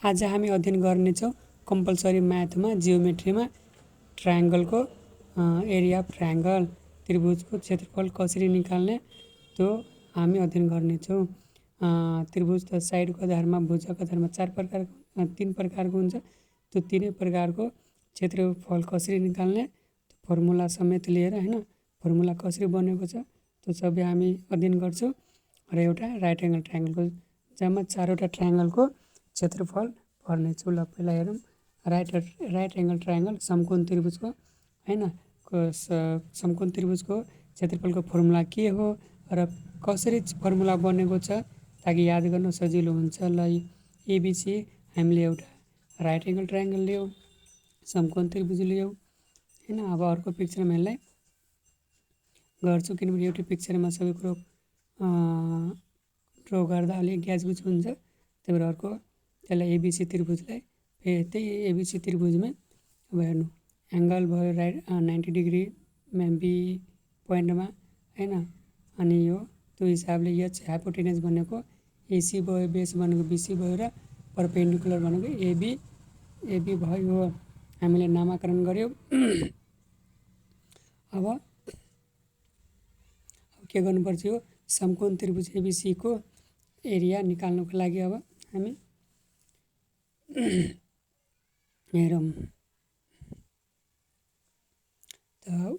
आज हामी अध्ययन गर्नेछौँ कम्पलसरी म्याथमा जियोमेट्रीमा ट्रायङ्गलको एरिया अफ ट्रायङ्गल त्रिभुजको क्षेत्रफल कसरी निकाल्ने त्यो हामी अध्ययन गर्नेछौँ। त्रिभुज त साइडको आधारमा भुजाको आधारमा तीन प्रकारको हुन्छ। त्यो तीनै प्रकारको क्षेत्रफल कसरी निकाल्ने फर्मुला समेत लिएर हैन फर्मुला कसरी बनेको छ त्यो सबै हामी अध्ययन गर्छौँ। र एउटा राइट एङ्गल ट्रायङ्गलको जम्मा 4वटा ट्रायङ्गलको क्षेत्रफल पर्नेछु। ल पहिला हेरौँ। राइट एङ्गल ट्रायङ्गल समकोण त्रिभुजको हैन समकोण त्रिभुजको क्षेत्रफलको फर्मुला के हो र कसरी फर्मुला बनेको छ ताकि याद गर्न सजिलो हुन्छ। ल एबिसी हामीले एउटा राइट एङ्गल ट्रायङ्गल लियौँ, समकोण त्रिभुज लियौँ हैन। अब अर्को पिक्चरमा यसलाई गर्छु किनभने एउटै पिक्चरमा सबै कुरो ड्र गर्दा अलिक ग्याजगुज हुन्छ। त्यही भएर अर्को त्यसलाई एबिसी त्रिभुजलाई त्यही एबिसी त्रिभुजमा अब हेर्नु एङ्गल भयो राइट 90 डिग्रीमा बी पोइन्टमा हैन। अनि यो त्यो हिसाबले एच हाइपोटेनस भनेको एसी भयो, बेस भनेको बिसी भयो र परपेन्डिकुलर भनेको एबी भयो। हामीले नामाकरण गर्यौँ। अब के गर्नुपर्छ यो समकोण त्रिभुज एबिसीको एरिया निकाल्नको लागि अब हामी हेरौँ।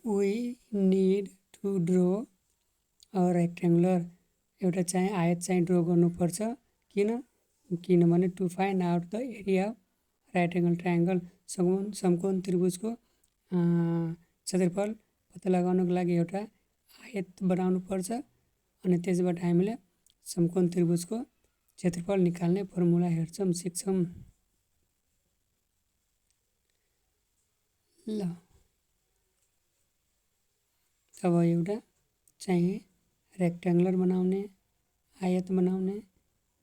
We need to draw a rectangular एउटा चाहिँ आयत चाहिँ ड्र गर्नुपर्छ। किनभने to find out the area right angle triangle समकोण त्रिभुजको क्षेत्रफल पत्ता लगाउनको लागि एउटा आयत बनाउनु पर्छ। अनि त्यसबाट हामीले समकोण त्रिभुजको क्षेत्रफल निकाल्ने फर्मुला हेर्छौँ सिक्छौँ। ल अब एउटा चाहिँ रेक्ट्याङ्गुलर बनाउने आयत बनाउने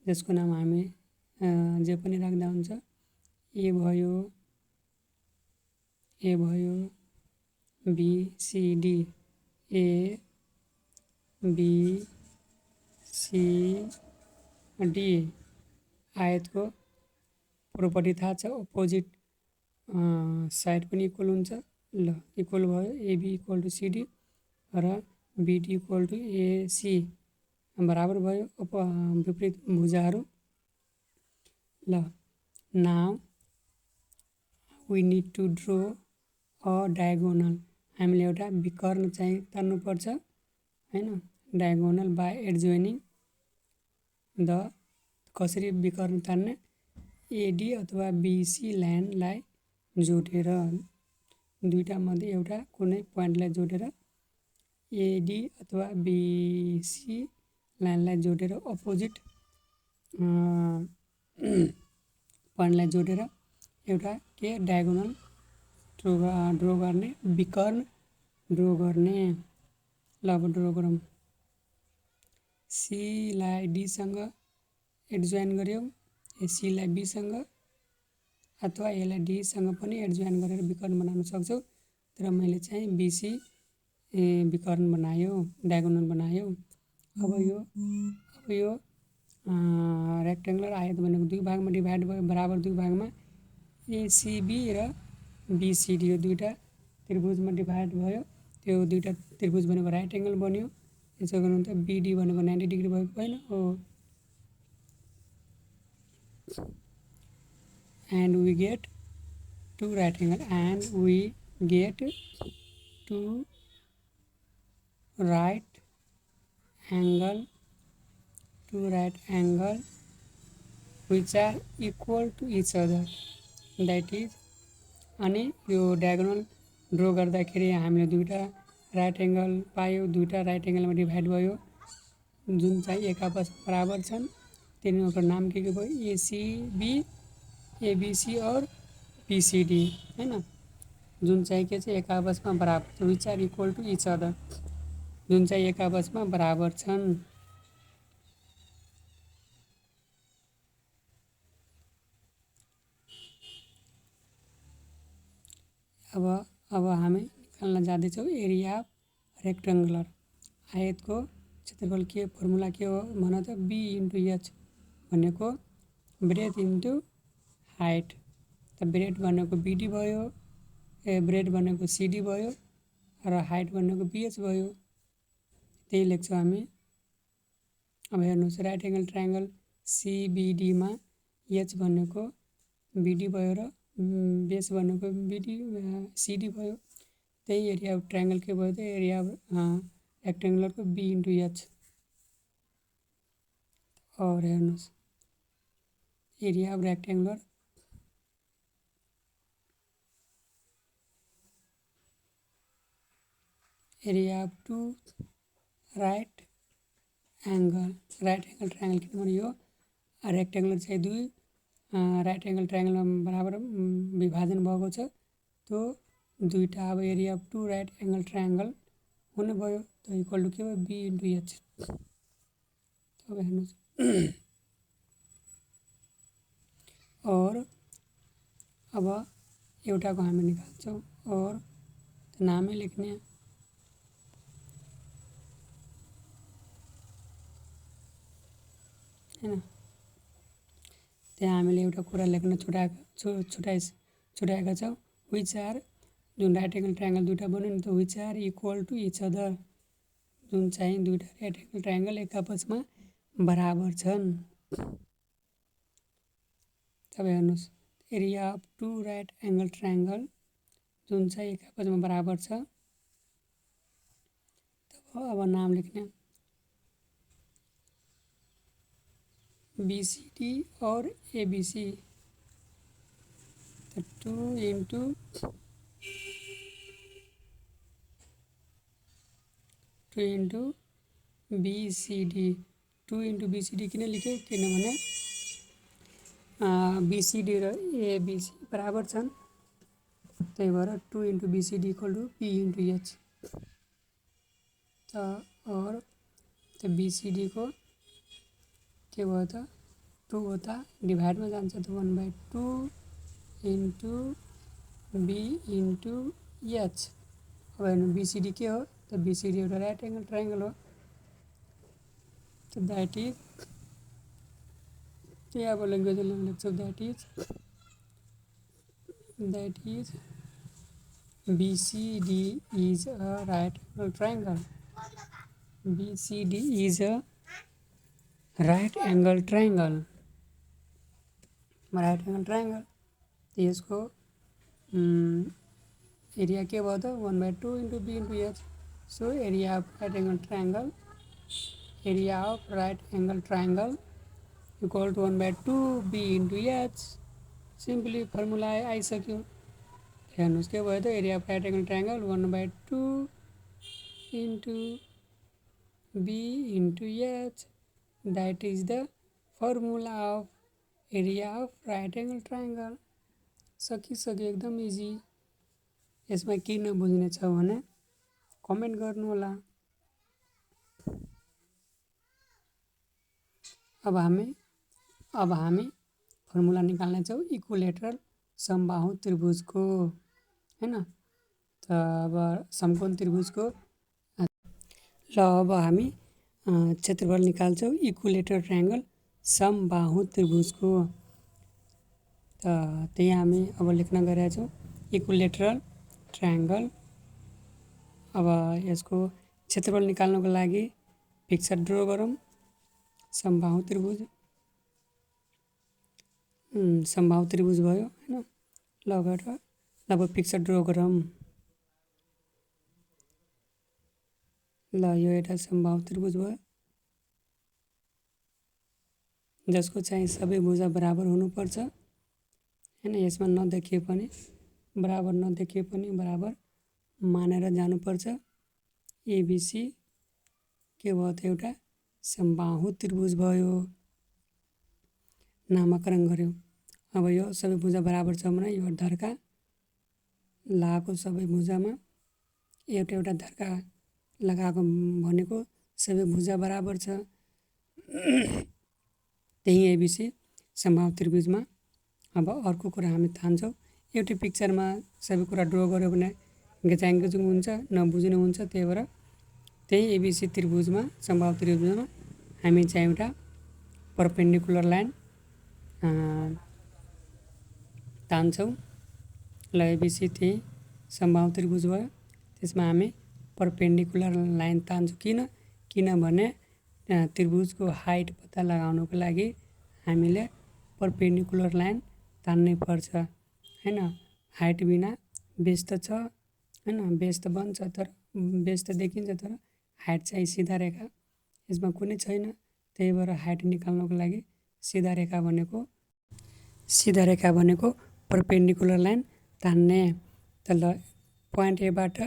जसको नाम हामी जे पनि राख्दा हुन्छ। ए भयो B C D A B C D आयतको प्रोपर्टी थाहा छ अपोजिट साइड पनि इक्वल हुन्छ। ल इक्वल भयो एबी इक्वल टु सिडी र बिडी इक्वल टु एसी बराबर भयो विपरीत भुजाहरू। ल now we need to draw a diagonal हामीले एउटा विकर्ण चाहिँ तान्नुपर्छ हैन। डायगोनल बाई एडजोइनिङ द कसरी विकर्ण तान्ने एडी अथवा बिसी लाइनलाई जोडेर दुईटा मध्ये एउटा कुनै पोइन्टलाई जोडेर एडी अथवा बिसी लाइनलाई जोडेर अपोजिट पोइन्टलाई जोडेर एउटा के डायगोनल ड्र गर्ने विकर्ण ड्र गर्ने। ल अब ड्र गरौँ। सीलाई डीसँग एडजोइन गऱ्यौँ, एसीलाई बीसँग अथवा यसलाई डीसँग पनि एडजोइन गरेर विकर्ण बनाउन सक्छौँ। तर मैले चाहिँ बिसी विकर्ण बनायो डायगोनल बनायो। अब यो रेक्ट्याङ्गुलर आयत भनेको दुई भागमा डिभाइड भयो बराबर दुई भागमा एसिबी र बिसिडी यो दुईटा त्रिभुजमा डिभाइड भयो। त्यो दुईटा त्रिभुज भनेको राइट एङ्गल बन्यो। यसो गर्नु त बिडी भनेको 90 डिग्री भएको होइन हो। and we get two right angle and we get two right angle which are equal to each other that is अनि यो डायगोनल ड्र गर्दाखेरि हामीले दुईटा राइट एङ्गल पायौँ। दुईटा राइट एङ्गलमा डिभाइड भयो जुन चाहिँ एक आपसमा बराबर छन्। तिनीहरूको नाम के भयो एसिबी एबिसी और बिसिडी हैन। जुन चाहिँ के चाहिँ एक आपसमा बराबर which are equal to each other जुन चाहिँ एक आपसमा बराबर छन्। अब हामी निकाल्न जाँदैछौँ एरिया अफ रेक्ट्याङ्गुलर आयतको क्षेत्रफल के फर्मुला के हो भन त बी इन्टु एच भनेको ब्रेथ इन्टु हाइट। त ब्रेड भनेको बिडी भयो, ब्रेड भनेको सिडी भयो र हाइट भनेको बिएच भयो। त्यही लेख्छौँ हामी। अब हेर्नुहोस् राइट एङ्गल ट्रायङ्गल सिबिडीमा एच भनेको बिडी भयो र बेस भनेको बिडी सिडी भयो। त्यही एरिया अफ ट्रायङ्गल के भयो त एरिया अफ रेक्टेङ्गुलरको बी इन्टु एच। और हेर्नुहोस् area of rectangular area of two right angle triangle किनभने यो रेक्टेङ्गुलर चाहिँ दुई राइट एङ्गल ट्रायङ्गलमा बराबर विभाजन भएको छ। त्यो दुईवटा अब area of two right angle triangle हुने भयो। त इक्वल टु के भयो बी इन्टु एच। अब हेर्नुहोस् और अब एउटाको हामी निकाल्छौँ और नामै लेख्ने हैन। त्यहाँ हामीले एउटा कुरा लेख्न छुटाएका छौँ विच आर जुन राइट एङ्गल ट्रायङ्गल दुईवटा बन्यो नि त which are equal to each other जुन चाहिँ दुईवटा राइट एङ्गल ट्रायङ्गल एक आपसमा बराबर छन्। अब हेर्नुहोस् area of two right angle triangle जुन चाहिँ एक आपसमा बराबर छ। अब नाम लेख्ने बीसीडी और एबीसी। तो 2 इंटू बीसीडी 2 इंटू बीसीडी किन लेख्यो किनभने बीसीडी र एबीसी बराबर छन्। त्यही भएर 2 into BCD equal to B into H. और त्यो बीसीडी को के भयो त 2 हो त डिभाइडमा जान्छ त 1/2 इंटू बी इंटू एच। अब हेर्नु बीसीडी के हो त बीसीडी एउटा राइट एङ्गल ट्रायङ्गल हो। त द्याट इज त्यही अब ल्याङ्ग्वेजले लेख्छौँ that is BCD is a right angle triangle. BCD is a right angle triangle त यसको एरिया के भयो त 1/2 into B into H. So area of right angle triangle equal to 1/2 B into H. Simply formula आइसक्यो। हेर्नुहोस् के भयो त area of right angle triangle 1/2 into B into H. That is the formula of area of right angle triangle. सकिसक्यो एकदम easy. यसमा के नबुझ्ने छ भने कमेन्ट गर्नु होला। अब हामी फर्मुला निकाल्ने छौँ इक्विलेटरल समबाहु त्रिभुजको हैन। त अब समकोण त्रिभुजको ल अब हामी क्षेत्रफल निकाल्छौँ इक्विलेटरल ट्रायङ्गल समबाहु त्रिभुजको। त त्यही हामी अब लेख्न गइरहेका छौँ इक्विलेटरल ट्रायङ्गल। अब यसको क्षेत्रफल निकाल्नको लागि पिक्चर ड्र गरौँ। समबाहु त्रिभुज भयो हैन। ल गरेर अब पिक्चर ड्र गरौँ। ल यो एउटा समबाहु त्रिभुज भयो जसको चाहिँ सबै भुजा बराबर हुनुपर्छ हैन। यसमा नदेखिए पनि बराबर मानेर जानुपर्छ। एबीसी के भयो त एउटा समबाहु त्रिभुज भयो। नामाकरण गर्यो। अब यो सबै भुजा बराबर छ भने यो धर्का लगाएको सबै भुजामा एउटा धर्का लगाएको भनेको सबै भुजा बराबर छ। त्यही एबीसी समबाहु त्रिभुजमा। अब अर्को कुरा हामी ठान्छौँ एउटै पिक्चरमा सबै कुरा ड्र गर्यो भने गेचाङगेचुङ हुन्छ नबुझ्ने हुन्छ। त्यही भएर त्यही एबीसी त्रिभुजमा समबाहु त्रिभुजमा हामी चाहिँ एउटा परपेन्डिकुलर लाइन तान्छौँ। ल एबिसी त्यही समबाहु त्रिभुज भयो। त्यसमा हामी परपेन्डिकुलर लाइन तान्छौँ। किनभने त्रिभुजको हाइट पत्ता लगाउनको लागि हामीले परपेन्डिकुलर लाइन तान्नै पर्छ हैन। हाइट बिना बेस त छ हैन, बेस त बन्छ तर बेस त देखिन्छ तर हाइट चाहिँ सिधा रेखा यसमा कुनै छैन। त्यही भएर हाइट निकाल्नको लागि सिधा रेखा भनेको परपेन्डिकुलर लाइन तान्ने। त ल पोइन्ट एबाट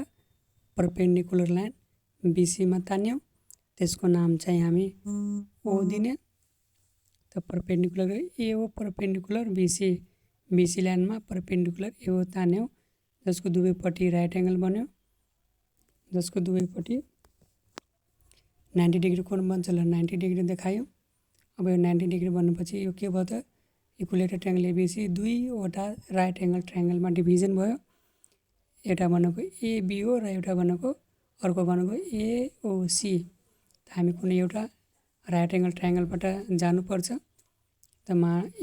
परपेन्डिकुलर लाइन बिसीमा तान्यौँ। त्यसको नाम चाहिँ हामी ओ दिने। त परपेन्डिकुलर एओ परपेन्डिकुलर बिसी लाइनमा परपेन्डिकुलर एओ तान्यौँ, जसको दुवैपट्टि राइट एङ्गल बन्यो, जसको दुवैपट्टि 90 डिग्री कोण बन्छ। ल 90 डिग्री देखायौँ। अब यो 90 डिग्री बनेपछि यो के भयो त इक्वलेटर ट्रायङ्गल एबिसी दुईवटा राइट एङ्गल ट्रायङ्गलमा डिभिजन भयो। एउटा भनेको एबिओ र एउटा भनेको अर्को भनेको एओसी। त हामी कुनै एउटा राइट एङ्गल ट्रायङ्गलबाट जानुपर्छ। त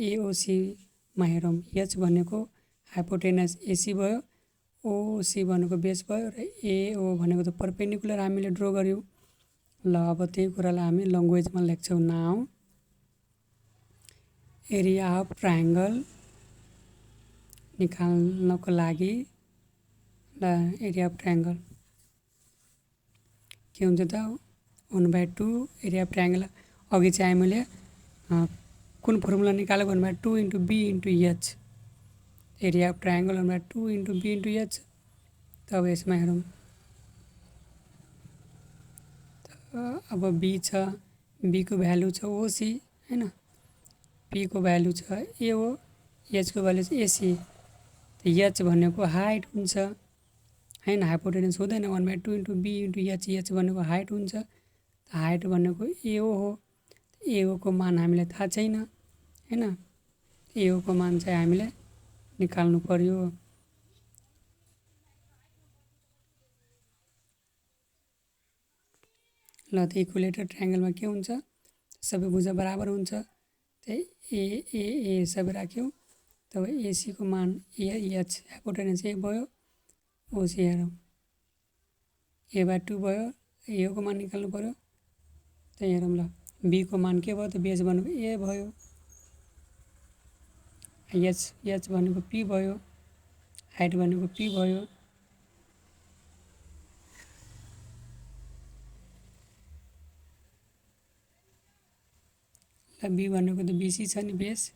एओसीमा हेरौँ, एच भनेको हाइपोटेनस एसी भयो, ओसी भनेको बेस भयो र एओ भनेको त परपेन्डिकुलर हामीले ड्र गऱ्यौँ। ल अब त्यही कुरालाई हामी ल्याङ्ग्वेजमा लेख्छौँ। नाउ एरिया अफ ट्रायङ्गल निकाल्नको लागि ल एरिया अफ ट्रायङ्गल के हुन्छ त 1/2 एरिया अफ ट्रायङ्गल। अघि चाहिँ हामीले कुन फर्मुला निकालेको 1/2 into B into H. Area of triangle 1/2 into B into H. त अब यसमा हेरौँ, अब बी छ, बीको भ्यालु छ ओसी हैन, पीको भ्यालु छ एओ, एचको भ्यालु छ एसी। त एच भनेको हाइट हुन्छ हैन, हाइपोटेनस हुँदैन। 1/2 into B into H, H भनेको हाइट हुन्छ। त हाइट भनेको एओ हो। एओको मान हामीलाई थाहा छैन हैन, एओको मान चाहिँ हामीले निकाल्नु पर्यो। ल त इक्वलेटर ट्रायङ्गलमा के हुन्छ, सबै भुजा बराबर हुन्छ। त्यही ए सबै राख्यौँ। तब एसीको मान एच हाइपोटेनस ए भयो, ओसी हेरौँ A/2 भयो, एओको मान निकाल्नु पर्यो। त्यही हेरौँ ल, बीको मान के भयो त बेस भनेको ए भयो, एच भनेको पी भयो, हाइट भनेको पी भयो। ल बी भनेको त बिसी छ नि बेस,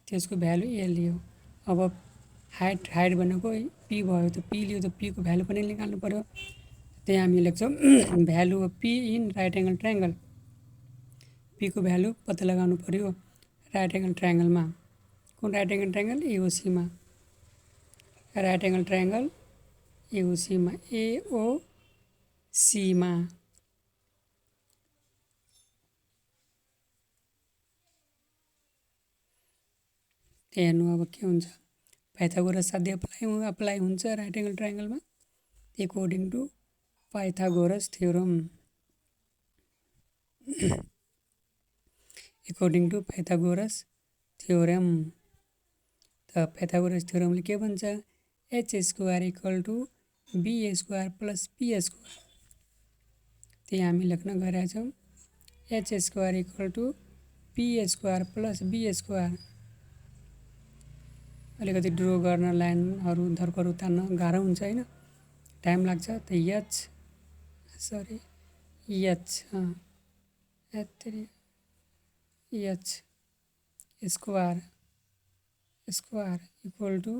त्यसको भ्यालु ए लियो। अब हाइट भनेको पी भयो, त पी लियो त पीको भ्यालु पनि निकाल्नु पर्यो। त्यही हामी लेख्छौँ value of P in right angle triangle. पीको भ्यालु पत्ता लगाउनु पर्यो राइट एङ्गल ट्रायङ्गलमा। कुन राइट एङ्गल ट्रायङ्गल? एओसीमा। राइट एङ्गल ट्रायङ्गल एओसीमा, एओसीमा। हेर्नु अब के हुन्छ, पाइथागोरस साध्य अप्लाई हुन्छ राइट एङ्गल ट्रायङ्गलमा according to Pythagoras theorem. According to Pythagoras theorem. त पाइथागोरस थ्योरमले के भन्छ, H square equal to B square plus P square. त्यही हामी लेख्न गइरहेका छौँ, H square equal to P square plus B square. अलिकति ड्र गर्न लाइनहरू धर्कहरू तान्न गाह्रो हुन्छ हैन, टाइम लाग्छ। त H square equal to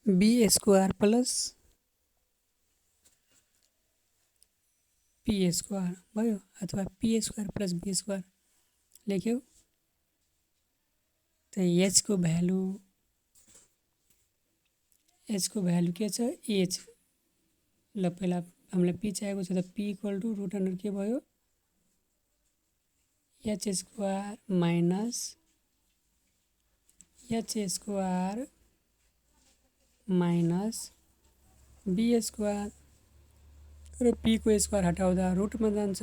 B square plus P square भयो, अथवा P square plus B square लेख्यौ। त एचको भ्यालु के छ, एच। ल पहिला हामीलाई पी चाहिएको छ, त P equal to root under के भयो, H square minus B square. र पीको स्क्वायर हटाउँदा रुटमा जान्छ,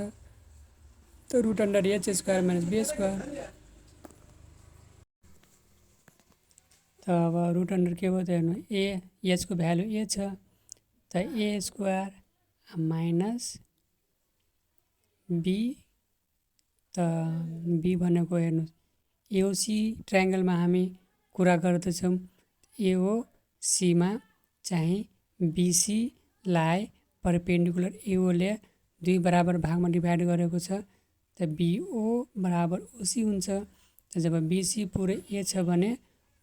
त root under H square minus B square. त अब रुट अन्डर के भयो त हेर्नु एचको भ्यालु ए छ त ए स्क्वायर माइनस बी त बी भनेको हेर्नु एओसी ट्रायङ्गलमा हामी कुरा गर्दछौँ एओसीमा चाहिँ बीसीलाई परपेन्डिकुलर एओले 2 बराबर भागमा डिभाइड गरेको छ त बीओ बराबर ओसी हुन्छ त जब बीसी पुरै ए छ भने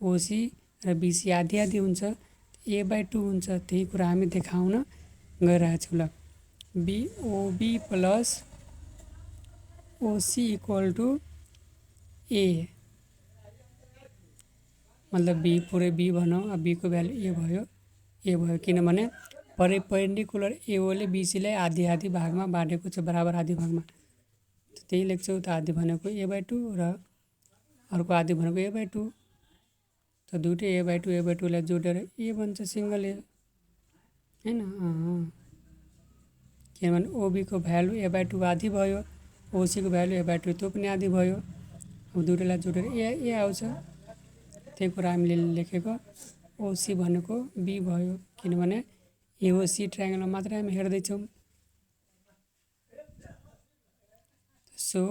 ओसी र बीसी आधी आधी हुन्छ a/2 हुन्छ त्यही कुरा हामी देखाउन गइरहेछौँ ल B O B plus O C equal to A मतलब बी पुरै बी भनौँ अब बीको भ्यालु ए भयो किनभने परपेन्डिकुलर एओले बीसीलाई आधी आधी भागमा बाँडेको छ बराबर आधी भागमा त्यही लेख्छौँ त आधी भनेको a/2 र अर्को आधी भनेको a/2 त दुइटै a/2लाई जोडेर ए बन्छ सिङ्गल ए हैन किनभने ओबीको भ्यालु a/2 आधी भयो ओसीको भ्यालु a/2 त्यो पनि आधी भयो अब दुइटैलाई जोडेर ए आउँछ त्यही कुरा हामीले लेखेको ओसी भनेको बी भयो किनभने एओसी ट्रायङ्गलमा मात्रै हामी हेर्दैछौँ सो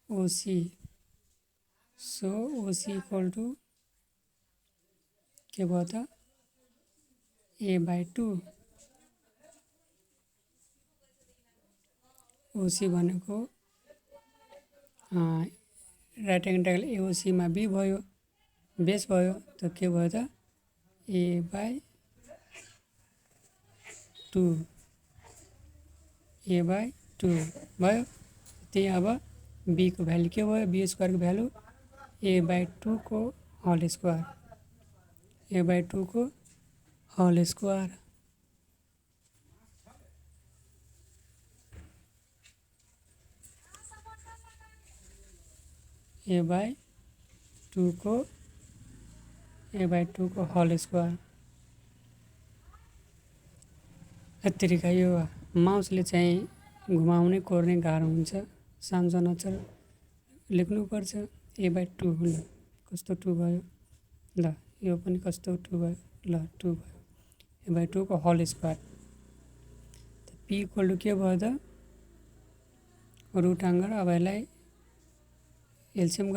ओसी इक्वल टु के भयो त a/2 ओसी भनेको राइट एङ्गल एओसीमा बी भयो बेस भयो त के भयो त a/2 भयो त्यही अब बीको भ्यालु के भयो बी स्क्वायरको भ्यालु a/2 को होल स्क्वायर a/2 को होल स्क्वायर a/2 को होल स्क्वायर यतिका यो माउसले चाहिँ घुमाउने कोर्ने गाह्रो हुन्छ सानो अक्षर लेख्नुपर्छ a/2 कस्तो 2 भयो ल यो पनि कस्तो 2 भयो ल 2 भयो a/2 को whole square p equal to के भयो त रुट अन्डर अब यसलाई एलसिएम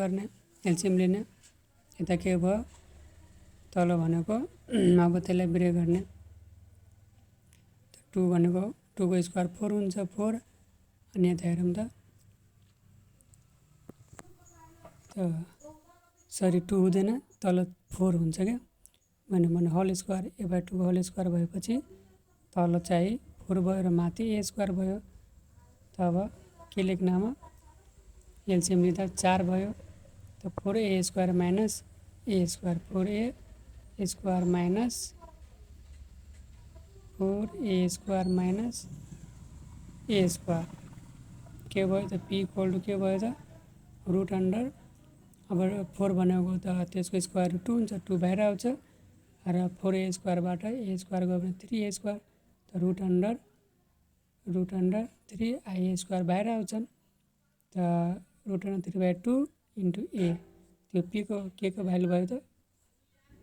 लिने यता के भयो तल भनेको अब त्यसलाई ब्रेक गर्ने 2 भनेको 2 को स्क्वायर 4 हुन्छ 4 अनि यता हेरौँ त सरी 2 हुँदैन तल 4 हुन्छ क्या भने होल स्क्वायर a/2 को होल स्क्वायर भएपछि तल चाहिँ 4 भयो र माथि a स्क्वायर भयो त अब के लेख्नमा एलसिएम लिँदा 4 भयो त 4a square minus a square 4a square minus 4a square minus a square के भयो त p इक्वल टु के भयो त रुट अन्डर अब 4 भनेको त त्यसको स्क्वायर 2 हुन्छ 2 बाहिर आउँछ र 4a स्क्वायरबाट a स्क्वायर गयो भने 3a स्क्वायर त रुट अन्डर 3ia स्क्वायर बाहिर आउँछन् त रुट अन्डर 3/2 इन्टु a त्यो p को के को भ्यालु भयो त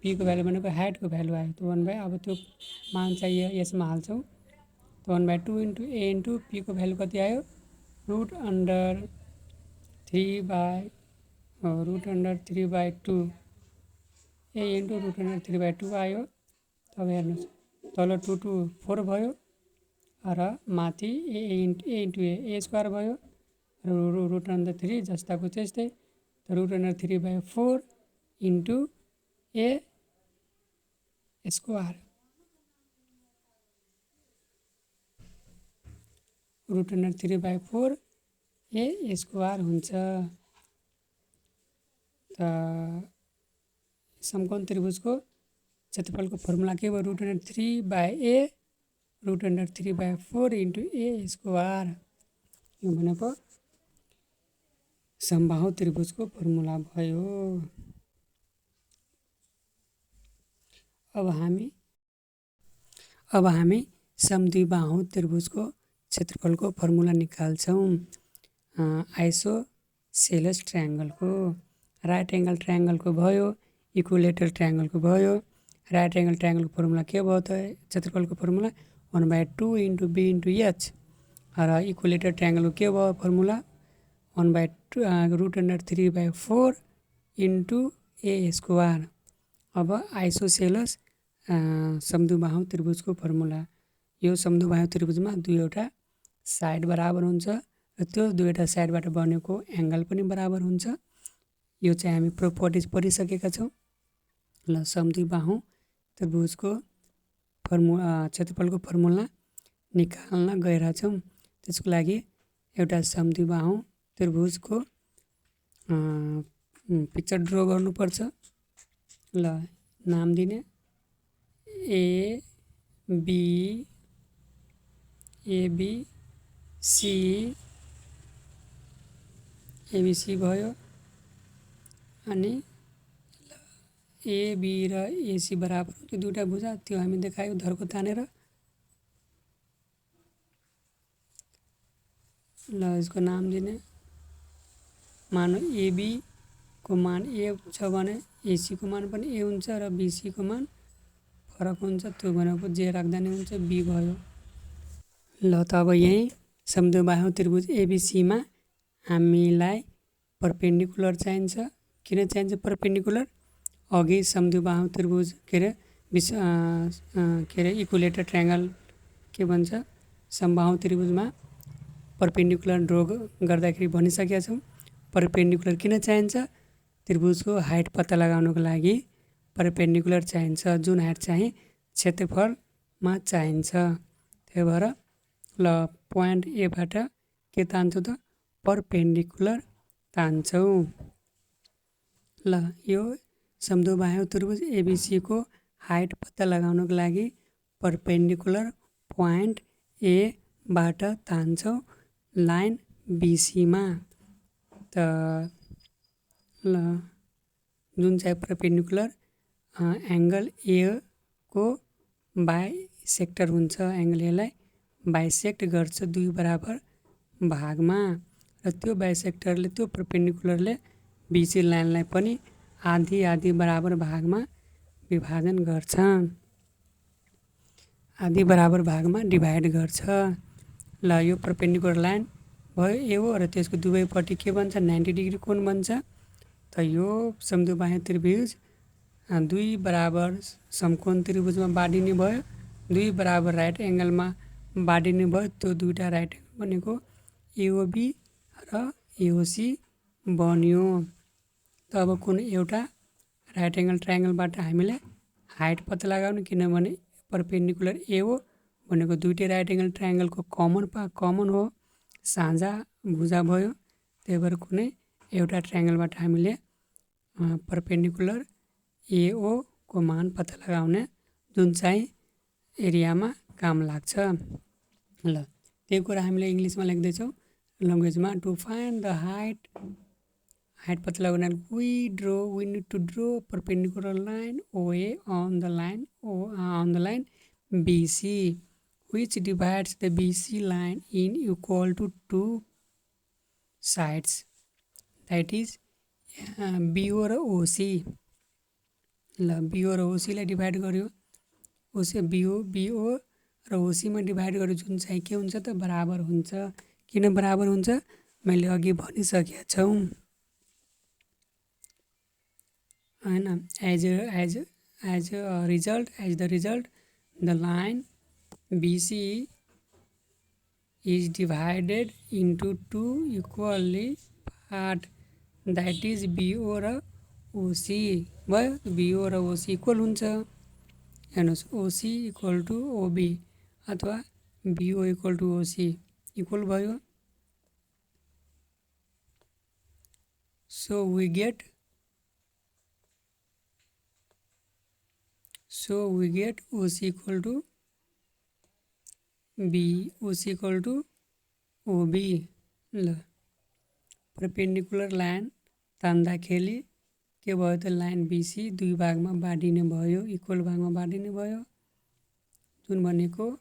p को भ्यालु भनेको हाइटको भ्यालु आयो त 1/, अब त्यो मान चाहिँ यसमा हाल्छौँ त 1/2 इन्टु a इन्टु p को भ्यालु कति आयो root under 3/2 a into root under 3/2 आयो तब हेर्नुहोस् तल 2 2 4 भयो र माथि a इन्टु a स्क्वायर भयो रुट अन्डर 3 जस्ताको त्यस्तै root under 3/4 into a square root under 3/4 a square हुन्छ त समकोण त्रिभुजको क्षेत्रफलको फर्मुला के भयो root under 3/a root under 3/4 into a square यो भनेको समबाहु त्रिभुजको फर्मुला भयो अब हामी समद्विबाहु त्रिभुजको क्षेत्रफलको फर्मुला निकाल्छौँ आइसोसेलस ट्रायङ्गलको। राइट एङ्गल ट्रायङ्गलको भयो, इक्विलेटरल ट्रायङ्गलको भयो। राइट एङ्गल ट्रायङ्गलको फर्मुला के भयो त? क्षेत्रफलको formula 1/2 into B into H. र इक्विलेटरल ट्रायङ्गलको के भयो फर्मुला? 1/√3/4 into A square. अब आइसोसेलस समदुबाहु त्रिभुजको फर्मुला। यो समदुबाहु त्रिभुजमा दुईवटा साइड बराबर हुन्छ र त्यो दुईवटा साइडबाट बनेको एङ्गल पनि बराबर हुन्छ। यो चाहिँ हामी प्रोपर्टिज पढिसकेका छौँ। ल समदुबाहु त्रिभुजको क्षेत्रफलको फर्मुला निकाल्न गइरहेछौँ। त्यसको लागि एउटा समदुबाहु त्रिभुजको पिक्चर ड्र गर्नुपर्छ। ल नाम दिने एबिसी भयो। अनि एबी र एसी बराबर त्यो दुईवटा भुजा, त्यो हामी देखायौँ धर्को तानेर। ल यसको नाम दिने, मानौ एबी को मान ए छ भने एसी को मान पनि ए हुन्छ र बीसी को मान फरक हुन्छ, त्यो भनेको जे राख्दा नै हुन्छ, बी भयो। ल त अब यही समदुबाहु त्रिभुज एबिसीमा हामीलाई परपेन्डिकुलर चाहिन्छ। किन चाहिन्छ परपेन्डिकुलर? अघि समदुबाहु त्रिभुज के अरे इक्विलेटर ट्रायङ्गल के भन्छ समबाहु त्रिभुजमा परपेन्डिकुलर ड्र गर्दाखेरि भनिसकेका छौँ। परपेन्डिकुलर किन चाहिन्छ? त्रिभुजको हाइट पत्ता लगाउनको लागि परपेन्डिकुलर चाहिन्छ, जुन हाइट चाहिँ क्षेत्रफलमा चाहिन्छ। त्यही भएर ल पोइन्ट एबाट के तान्छौँ त? परपेन्डिकुलर तान्छौँ। ल यो समदुबाहु त्रिभुज एबिसीको हाइट पत्ता लगाउनको लागि परपेन्डिकुलर पोइन्ट एबाट तान्छौँ लाइन बीसीमा। त ल जुन चाहिँ परपेन्डिकुलर एङ्गल ए को बाइसेक्टर हुन्छ, एङ्गल एलाई बाइसेक्ट गर्छ दुई बराबर भागमा, र त्यो बाइसेक्टरले त्यो परपेन्डिकुलरले बीसी लाइनलाई पनि आधी आधी बराबर भागमा विभाजन गर्छ, आधी बराबर भागमा डिभाइड गर्छ। ल यो परपेन्डिकुलर लाइन भयो ए हो र त्यसको दुवैपट्टि के बन्छ? 90 डिग्री कोण बन्छ। त यो समदुबाहु त्रिभुज दुई बराबर समकोण त्रिभुजमा बाँडिने भयो, दुई बराबर राइट एङ्गलमा बाँडिने भयो। त्यो दुईवटा राइट एङ्गल भनेको एओबी र एओसी बन्यो। त अब कुनै एउटा राइट एङ्गल ट्रायङ्गलबाट हामीले हाइट पत्ता लगाउनु, किनभने परपेन्डिकुलर एओ भनेको दुईटै राइट एङ्गल ट्रायङ्गलको कमन हो, साझा भुजा भयो। त्यही भएर कुनै एउटा ट्रायङ्गलबाट हामीले परपेन्डिकुलर एओ को मान पत्ता लगाउने, जुन चाहिँ एरियामा काम लाग्छ। ल त्यही कुरा हामीले इङ्ग्लिसमा लेख्दैछौँ, ल्याङ्ग्वेजमा। टु फाइन्ड द हाइट पत्ता लगाउन we need to draw perpendicular line O A on the line B C which divides the BC line in equal to two sides, that is BO र OC। ल BO र OC लाई divide गर्यो, BO र OC मा divide गर्यो, जुन चाहिँ के हुन्छ त? बराबर हुन्छ। किन बराबर हुन्छ? मैले अघि भनिसकेका छौँ हैन। As the result the line BC is divided into two equally part, that is BO र OC भयो। BO र OC इक्वल हुन्छ। हेर्नुहोस् OC इक्वल टु OB अथवा BO equal to OC equal भयो। So we get OC equal to B, OC equal to OB। ल perpendicular line तान्दाखेरि के भयो त? लाइन BC दुई भागमा बाँडिने भयो, इक्वल भागमा बाँडिने भयो, जुन भनेको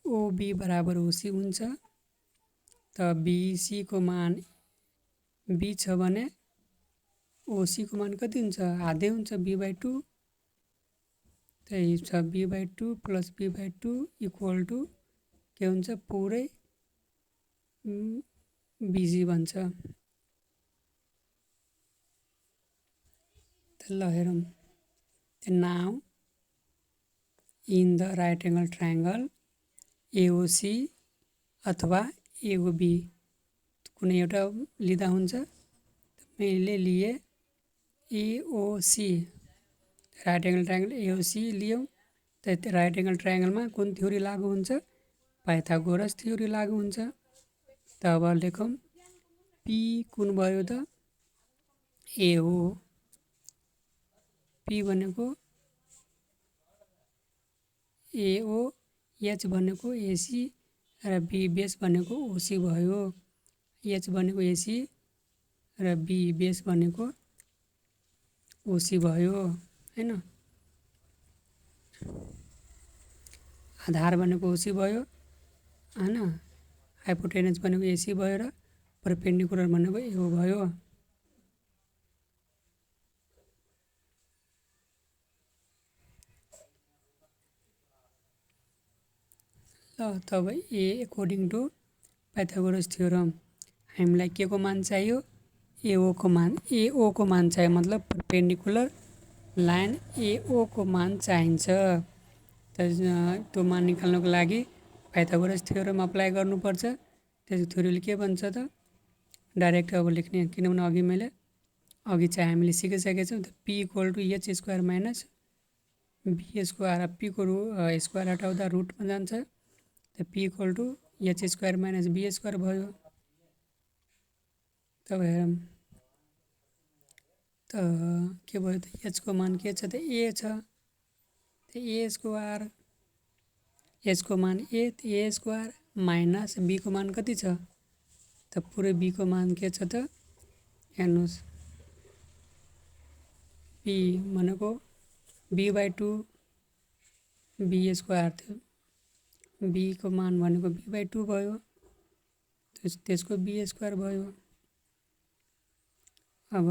OB बराबर OC हुन्छ। त त बिसीको मान बी छ भने ओसीको मान कति हुन्छ आधै हुन्छ b/2 त्यही छ b/2 + b/2 = के हुन्छ पुरै बिसी बन्छ। ल हेरौँ now in the right angle triangle AOC अथवा एओबी कुनै एउटा लिँदा हुन्छ। मैले लिए AOC right angle triangle AOC लियौँ त राइट एङ्गल ट्रायङ्गलमा कुन थ्योरी लागु हुन्छ पाइथागोरस थ्योरी लागु हुन्छ। त अब लेखौँ पी कुन भयो त ए हो पी भनेको एओ एच भनेको एसी र बी बेस भनेको ओसी भयो। एच भनेको एसी र बी बेस भनेको ओसी भयो हैन। आधार भनेको ओसी भयो हैन। हाइपोटेनस भनेको एसी भयो र परपेन्डिकुलर भनेको एओ भयो। ल तब ए एकोर्डिङ टु पाइथागोरस थ्योरम हामीलाई के को मान चाहियो एओको मान चाहियो मतलब परपेन्डिकुलर लाइन एओको मान चाहिन्छ। त त्यो मान निकाल्नको लागि पाइथागोरस थ्योरम अप्लाई गर्नुपर्छ। त्यसको थ्योरीले के भन्छ त डाइरेक्ट अब लेख्ने किनभने अघि चाहिँ हामीले सिकिसकेका छौँ त पी = h² - b²। पीको स्क्वायर हटाउँदा रुटमा जान्छ त पी = h² - b² भयो। तब हेरौँ त के भयो त एचको मान के छ त ए छ त एचको मान ए त a² - बीको मान कति छ त पुरै बीको मान के छ त हेर्नुहोस् बी भनेको b/2 b² थियो बीको मान भनेको b/2 भयो त्यसको b² भयो। अब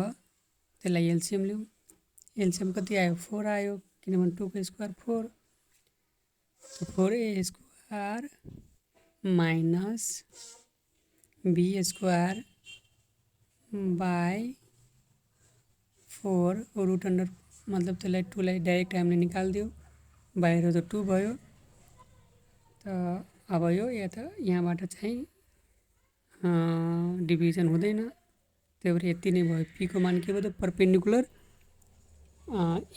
त्यसलाई एलसिएम लिउँ एलसिएम कति आयो 4 आयो किनभने 2 को square 4 4a² - b² / 4 root under मतलब त्यसलाई 2 लाई डाइरेक्ट हामीले निकालिदियो बाहिर त 2 भयो। त अब यो यहाँबाट चाहिँ डिभिजन हुँदैन त्यही भएर यति नै भयो। पीको मान के भयो त परपेन्डिकुलर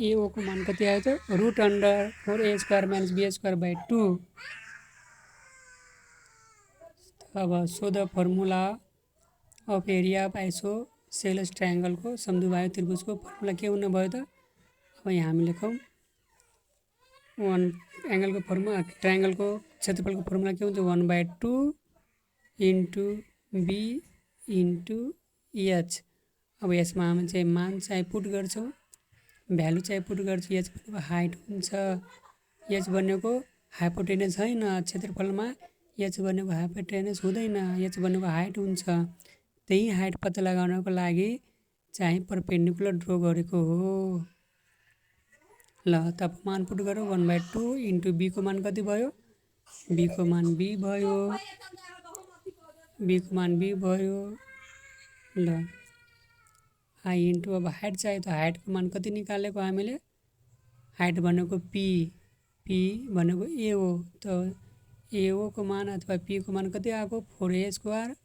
एओको मान कति आयो त रुट अन्डर 4a² - b²/2। अब so the formula of area of isosceles ट्रायङ्गलको समद्विबाहु त्रिभुजको फर्मुला के हुने भयो त अब यहाँ हामी लेखौँ एङ्गलको फर्मुला ट्रायङ्गलको क्षेत्रफलको फर्मुला के हुन्छ 1/2 इन्टु बी इन्टु एच। अब यसमा हामी चाहिँ मान चाहिँ पुट गर्छौँ भ्यालु चाहिँ पुट गर्छौँ। एच भनेको हाइट हुन्छ एच भनेको हाइपोटेनस होइन क्षेत्रफलमा एच भनेको हाइपोटेनस हुँदैन एच भनेको हाइट हुन्छ। त्यही हाइट पत्ता लगाउनको लागि चाहिँ परपेन्डिकुलर ड्र गरेको हो। ल तब मान पुट गरौँ 1/2 इन्टु बीको मान कति भयो बीको मान बी भयो ल इन्टु अब हाइट चाहियो त हाइटको मान कति निकालेको हामीले हाइट भनेको पी भनेको ए हो त एओको मान अथवा पीको मान कति आएको 4a²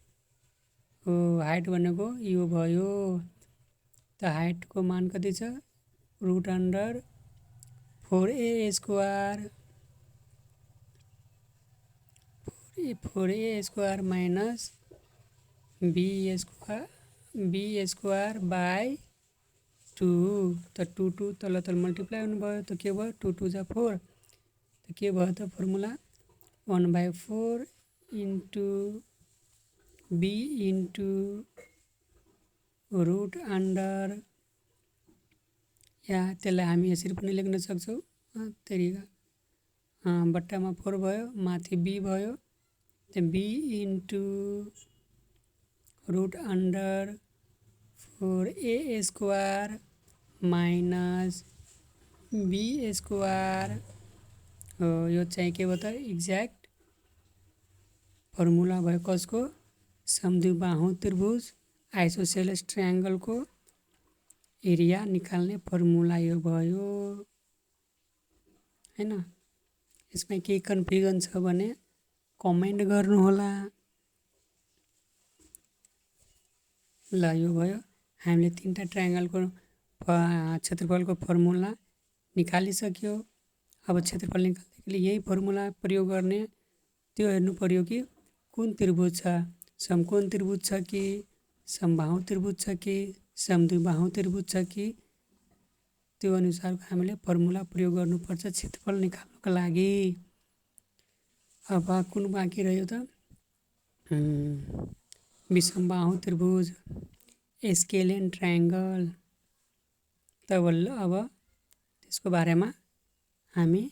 हो हाइट भनेको यो भयो। त हाइटको मान कति छ रुट अन्डर 4a² b²/2 त 2 तल मल्टिप्लाई हुनुभयो त के भयो 2 2 = 4 त के भयो त formula 1/4 into B into root under या त्यसलाई हामी यसरी पनि लेख्न सक्छौँ बट्टामा 4 भयो माथि बी भयो त B into root under 4a square minus B square हो। यो चाहिँ के भयो त एक्ज्याक्ट फर्मुला भयो कसको, समद्विबाहु त्रिभुज आइसोसेलेस ट्रायङ्गलको एरिया निकाल्ने फर्मुला यो भयो हैन। यसमा केही कन्फ्युजन छ भने कमेन्ट गर्नुहोला। ल यो भयो हामीले 3टा ट्रायङ्गलको क्षेत्रफलको फर्मुला निकालिसक्यो। अब क्षेत्रफल निकाल्दाखेरि यही फर्मुला प्रयोग गर्ने, त्यो हेर्नु पर्यो कि कुन त्रिभुज छ, समकोण त्रिभुज छ कि समबाहु त्रिभुज छ कि समद्विबाहु त्रिभुज छ कि, त्यो अनुसारको हामीले फर्मुला प्रयोग गर्नुपर्छ क्षेत्रफल निकाल्नुको लागि। अब कुन बाँकी रह्यो त, विषमबाहु त्रिभुज स्केलेन ट्रायङ्गल। तब अब त्यसको बारेमा हामी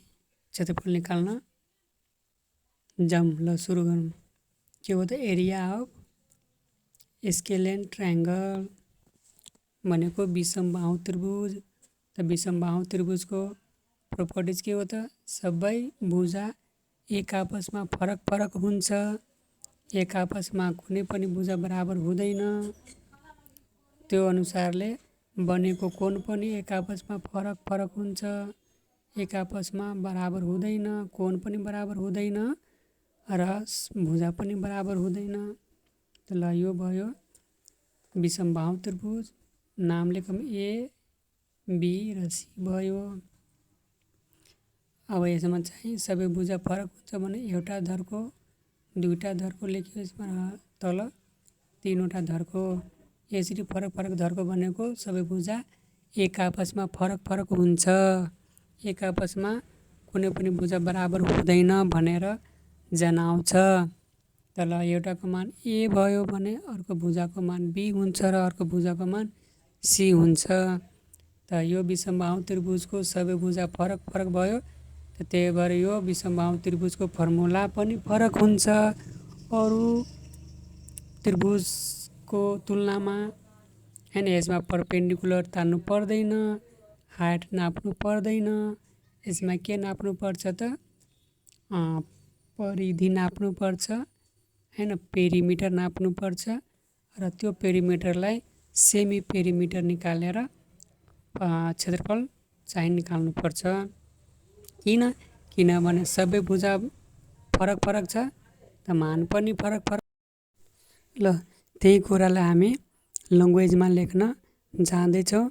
क्षेत्रफल निकाल्न जाउँ। ल सुरु गरौँ। के हो त एरिया अफ स्केलेन ट्रायङ्गल भनेको विषमबाहु त्रिभुज। त विषमबाहु त्रिभुजको प्रोपर्टिज के हो त, सबै भुजा एक आपसमा फरक फरक हुन्छ, एक आपसमा कुनै पनि भुजा बराबर हुँदैन। त्यो अनुसारले बनेको कोण पनि एक आपसमा फरक फरक हुन्छ, एक आपसमा बराबर हुँदैन, कोण पनि बराबर हुँदैन र भुजा पनि बराबर हुँदैन। त ल यो भयो विषमबाहु त्रिभुज। नाम लेखौँ ए बी र सी भयो। अब यसमा चाहिँ सबै भुजा फरक हुन्छ भने एउटा धर्को, दुईटा धर्को लेख्यो यसमा, तल तीनवटा धर्को। यसरी फरक फरक धर्को भनेको सबै भुजा एक आपसमा फरक फरक हुन्छ, एक आपसमा कुनै पनि भुजा बराबर हुँदैन भनेर जनाउँछ। त ल एउटाको मान ए भयो भने अर्को भुजाको मान बी हुन्छ र अर्को भुजाको मान सी हुन्छ। त यो विषमबाहु त्रिभुजको सबै भुजा फरक फरक भयो। त त्यही भएर यो विषमबाहु त्रिभुजको फर्मुला पनि फरक हुन्छ अरू त्रिभुजको तुलनामा हैन। यसमा परपेन्डिकुलर तान्नु पर्दैन, हाइट नाप्नु पर्दैन। यसमा के नाप्नु पर्छ त, परिधि नाप्नु पर्छ हैन, पेरिमिटर नाप्नु पर्छ र त्यो पेरिमिटरलाई सेमी पेरिमिटर निकालेर क्षेत्रफल चाहिँ निकाल्नुपर्छ। किनभने सबै भुजा फरक फरक छ, त मान पनि फरक फरक। ल त्यही कुरालाई हामी ल्याङ्ग्वेजमा लेख्न जाँदैछौँ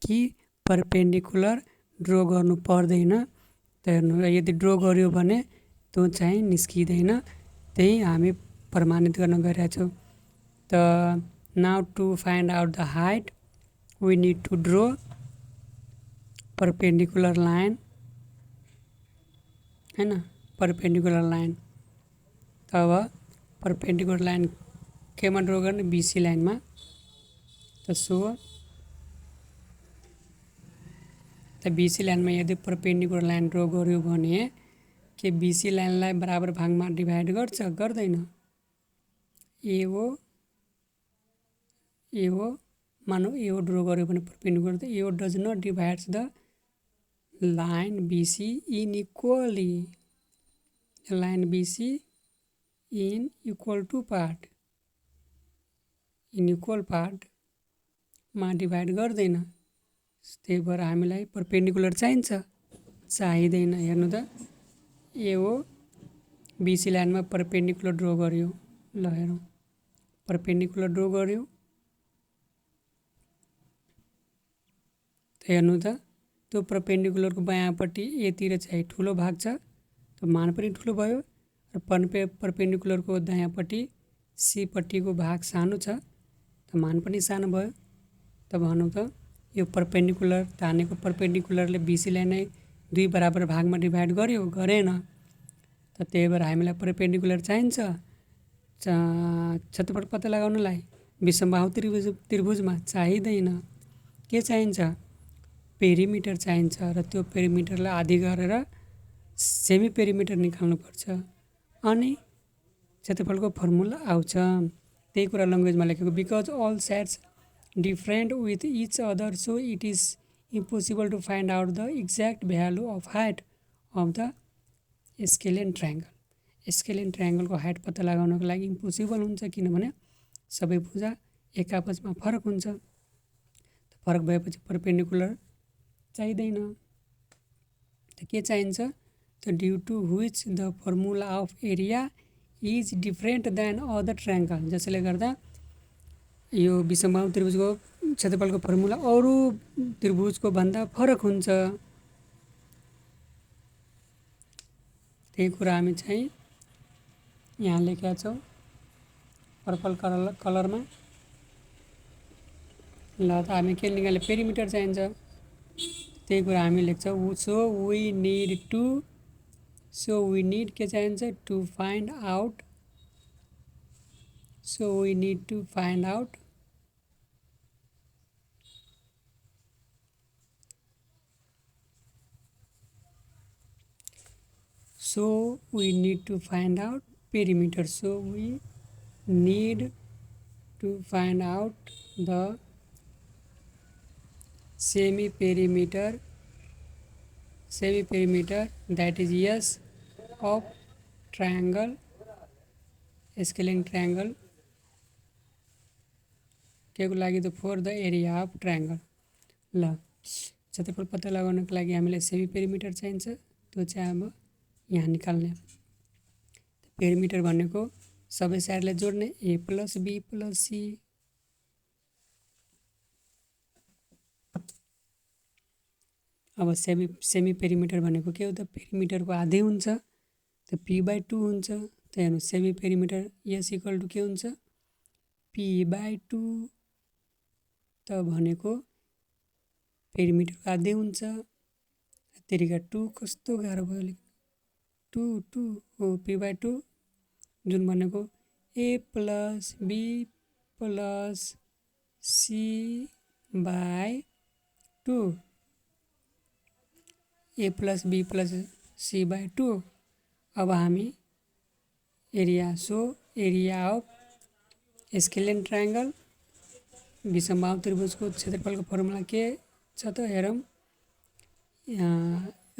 कि परपेन्डिकुलर ड्र गर्नु पर्दैन। त हेर्नु, यदि ड्र गर्यो भने त्यो चाहिँ निस्किँदैन, त्यही हामी प्रमाणित गर्न गइरहेछौँ। त now to find out the height we need to draw perpendicular line हैन, परपेन्डिकुलर लाइन। तब परपेन्डिकुलर लाइन केमा ड्र गर्ने, बीसी लाइनमा। त सो त बीसी लाइनमा यदि परपेन्डिकुलर लाइन ड्र गर्यो भने के बीसी लाइनलाई बराबर भागमा डिभाइड गर्छ, गर्दैन। एओ मानौ एओ ड्र गर्यो भने परपेन्डिकुलर, त A O does not divides the line B C unequally, line B C in equal two part, in equal पार्टमा डिभाइड गर्दैन। त्यही भएर हामीलाई परपेन्डिकुलर चाहिँदैन। हेर्नु त एओ बीसी लाइनमा परपेन्डिकुलर ड्र गर्यो। ल हेरौँ, परपेन्डिकुलर ड्र गर्यो। हेर्नु त त्यो परपेन्डिकुलरको बायाँपट्टि एतिर चाहिँ ठुलो भाग छ, त मान पनि ठुलो भयो, र परपेन्डिकुलरको दायाँपट्टि सीपट्टिको भाग सानो छ, त मान पनि सानो भयो। त भनौँ त यो परपेन्डिकुलर तानेको परपेन्डिकुलरले बीसी लाइनलाई दुई बराबर भागमा डिभाइड गर्यो, गरेन। त त्यही भएर हामीलाई परपेन्डिकुलर चाहिन्छ क्षेत्रफल पत्ता लगाउनलाई। विषमबाहु त्रिभुजमा चाहिँदैन। के चाहिन्छ, पेरिमिटर चाहिन्छ, र त्यो पेरिमिटरलाई आधी गरेर सेमी पेरिमिटर निकाल्नुपर्छ, अनि क्षेत्रफलको फर्मुला आउँछ। त्यही कुरा ल्याङ्ग्वेजमा लेखेको because all sets different with each other so it is impossible to find out the exact value of height of the scalene triangle. Scalene ट्रायङ्गलको हाइट पत्ता लगाउनको लागि इम्पोसिबल हुन्छ किनभने सबै भुजा एक आपसमा फरक हुन्छ। फरक भएपछि परपेन्डिकुलर चाहिँदैन त के चाहिन्छ त due to which the formula of area is different than other triangle, जसले गर्दा यो विषमबाहु त्रिभुजको क्षेत्रफलको फर्मुला अरू त्रिभुजको भन्दा फरक हुन्छ। त्यही कुरा हामी चाहिँ यहाँ लेखेका छौँ पर्पल कलरमा। ल त हामी के निकाल्ने पेरिमिटर चाहिन्छ, त्यही कुरा हामी लेख्छौँ सो वी निड के चाहिन्छ to find out So we need to find out perimeter. So we need to find out the semi perimeter that is S of triangle, scalene triangle के को लागि त for the area of triangle. ल क्षेत्रफल पत्ता लगाउनको लागि हामीलाई सेमी पेरिमिटर चाहिन्छ, त्यो चाहिँ अब यहाँ निकाल्ने। पेरिमिटर भनेको सबै साइडलाई जोड्ने ए प्लस बी प्लस सी। अब सेमी पेरिमिटर भनेको के हो त पेरिमिटरको आधै हुन्छ त p/2 हुन्छ। त हेर्नु semi perimeter S equal to के हुन्छ p/2 त भनेको पेरिमिटरको आधै हुन्छ। तेरिका 2 कस्तो गाह्रो भयो लेख्नु 2 हो p/2 जुन भनेको a plus B plus c/2 a plus B plus c/2। अब हामी एरिया अफ स्केलियन ट्रायङ्गल विषमबाहु त्रिभुजको क्षेत्रफलको फर्मुला के छ त हेरौँ।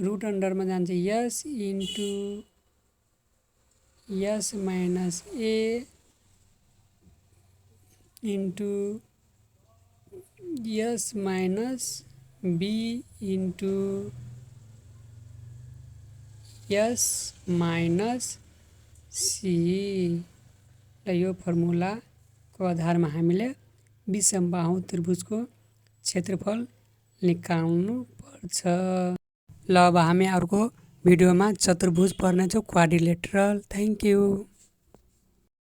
रुट अन्डरमा जान्छ S into S minus A into S minus B into S minus C. र यो फर्मुलाको आधारमा हामीले विषमबाहु त्रिभुजको क्षेत्रफल निकाल्नु पर्छ। ल अब हामी अर्को भिडियोमा चतुर्भुज पढ्नेछौँ क्वाड्रिलेटरल। Thank you.